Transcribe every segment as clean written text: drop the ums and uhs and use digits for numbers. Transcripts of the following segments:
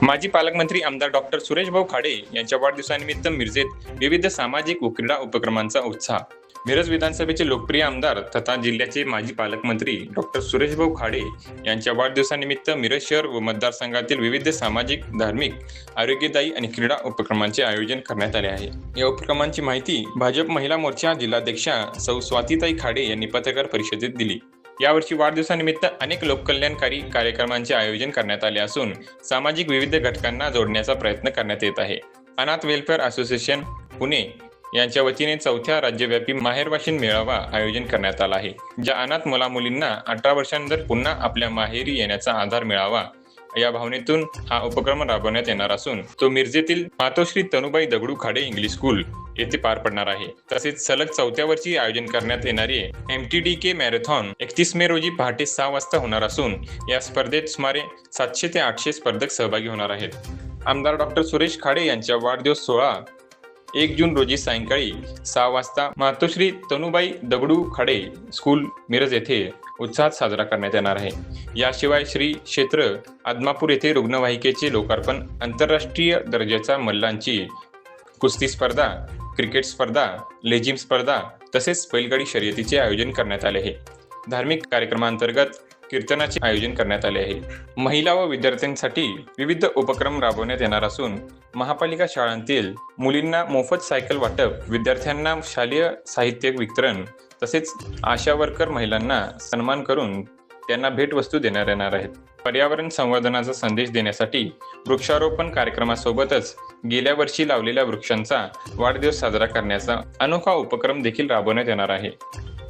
माजी पालकमंत्री आमदार डॉक्टर सुरेशभाऊ खाडे यांच्या वाढदिवसानिमित्त मिरजेत विविध सामाजिक व क्रीडा उपक्रमांचा उत्साह. मिरज विधानसभेचे लोकप्रिय आमदार तथा जिल्ह्याचे माजी पालकमंत्री डॉक्टर सुरेशभाऊ खाडे यांच्या वाढदिवसानिमित्त मिरज शहर व मतदारसंघातील विविध सामाजिक, धार्मिक, आरोग्यदायी आणि क्रीडा उपक्रमांचे आयोजन करण्यात आले आहे. या उपक्रमांची माहिती भाजप महिला मोर्चा जिल्हाध्यक्षा सौ स्वातीताई खाडे यांनी पत्रकार परिषदेत दिली. यावर्षी वाढदिवसानिमित्त अनेक लोककल्याणकारी कार्यक्रमांचे आयोजन करण्यात आले असून सामाजिक विविध घटकांना जोडण्याचा प्रयत्न करण्यात येत आहे. अनाथ वेलफेअर असोसिएशन पुणे यांच्या वतीने 4थ्या राज्यव्यापी माहेरवाशीन मेळावा आयोजन करण्यात आला आहे. ज्या अनाथ मुलामुलींना 18 वर्षांनंतर पुन्हा आपल्या माहेरी येण्याचा आधार मिळावा या भावनेतून हा उपक्रम राबवण्यात येणार असून तो मिरजेतील मातोश्री तनुबाई दगडू खाडे इंग्लिश स्कूल येथे पार पडणार आहे. तसेच सलग 4थ्या वर्षी आयोजन करण्यात येणारे MTDK मॅरेथॉन 31 मे रोजी पहाटे 6 वाजता होणार असून या स्पर्धेत सुमारे 700 ते 800 स्पर्धक सहभागी होणार आहेत. आमदार डॉक्टर सुरेश खाडे यांच्या वाढदिवस सोहळा 1 जून रोजी सायंकाळी 6 वाजता मातोश्री तनुबाई दगडू खाडे स्कूल मिरज येथे उत्साहात साजरा करण्यात येणार आहे. याशिवाय श्री क्षेत्र आदमापूर येथे रुग्णवाहिकेचे लोकार्पण, आंतरराष्ट्रीय दर्जाच्या मल्लांची कुस्ती स्पर्धा, क्रिकेट स्पर्धा, लेझिम स्पर्धा तसेच बैलगाडी शर्यतीचे आयोजन करण्यात आले आहे. धार्मिक कार्यक्रमांतर्गत कीर्तनाचे आयोजन करण्यात आले आहे. महिला व विद्यार्थ्यांसाठी विविध उपक्रम राबवण्यात येणार असून महापालिका शाळांतील मुलींना मोफत सायकल वाटप, विद्यार्थ्यांना शालेय साहित्य वितरण तसेच आशा वर्कर महिलांना सन्मान करून त्यांना भेटवस्तू देण्यात येणार आहेत. पर्यावरण संवर्धनाचा संदेश देण्यासाठी वृक्षारोपण कार्यक्रमासोबतच गेल्या वर्षी लावलेल्या वृक्षांचा वाढदिवस साजरा करण्याचा अनोखा उपक्रम देखील राबवण्यात येणार आहे.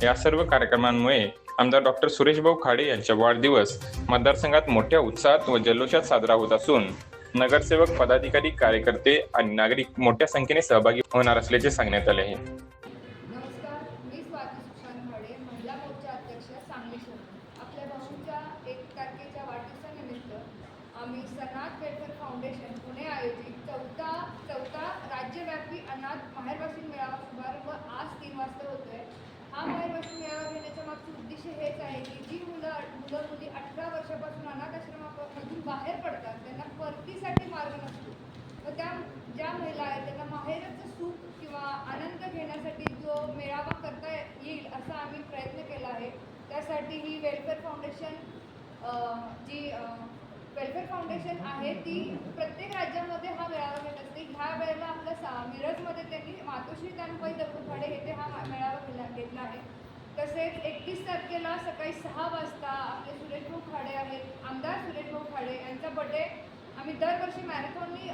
या सर्व कार्यक्रमांमुळे आमदार डॉक्टर सुरेशभाऊ खाडे यांचा वाढदिवस मतदारसंघात मोठ्या उत्साहात व जल्लोषात साजरा होत असून नगरसेवक, पदाधिकारी, कार्यकर्ते आणि नागरिक मोठ्या संख्येने सहभागी होणार असल्याचे सांगण्यात आले आहे. नमस्कार, मी स्वाती सुशांत खाडे, महिला मोर्चा अध्यक्ष, सांगली शहर. आपल्या भाऊंच्या 1 तारखेच्या वाढदिवसानिमित्त आम्ही सनाथ वेलफेअर फाउंडेशन पुणे आयोजित चौथा राज्यव्यापी अनाथ माहेरवाशीन मेळावा शुभारंभ आज 3 वाजता होतोय. हा माहेरवाशीन मेळावा घेण्याच्या मागचे उद्देश हेच आहे की जी मुली 18 वर्षापासून अनाथ आश्रमामधून बाहेर पडतात त्यांना परतीसाठी मार्ग नसतो व ज्या महिला आहेत त्यांना माहेरचं सुख किंवा आनंद घेण्यासाठी जो मेळावा करता येईल असा आम्ही प्रयत्न केला आहे. त्यासाठी ही वेलफेअर फाउंडेशन वेलफेअर फाउंडेशन आहे ती प्रत्येक राज्यामध्ये हा मेळावा घेत असते. ह्या वेळेला आपल्या मिरजमध्ये त्यांनी मातोश्री तनुबाई दगडू खाडे येथे हा मेळावा घेतला आहे. तसेच 31 तारखेला सकाळी 6 वाजता आपले सुरेशभाऊ खाडे आहेत, आमदार सुरेशभाऊ खाडे यांचा बर्थडे आम्ही दरवर्षी मॅरेथॉननी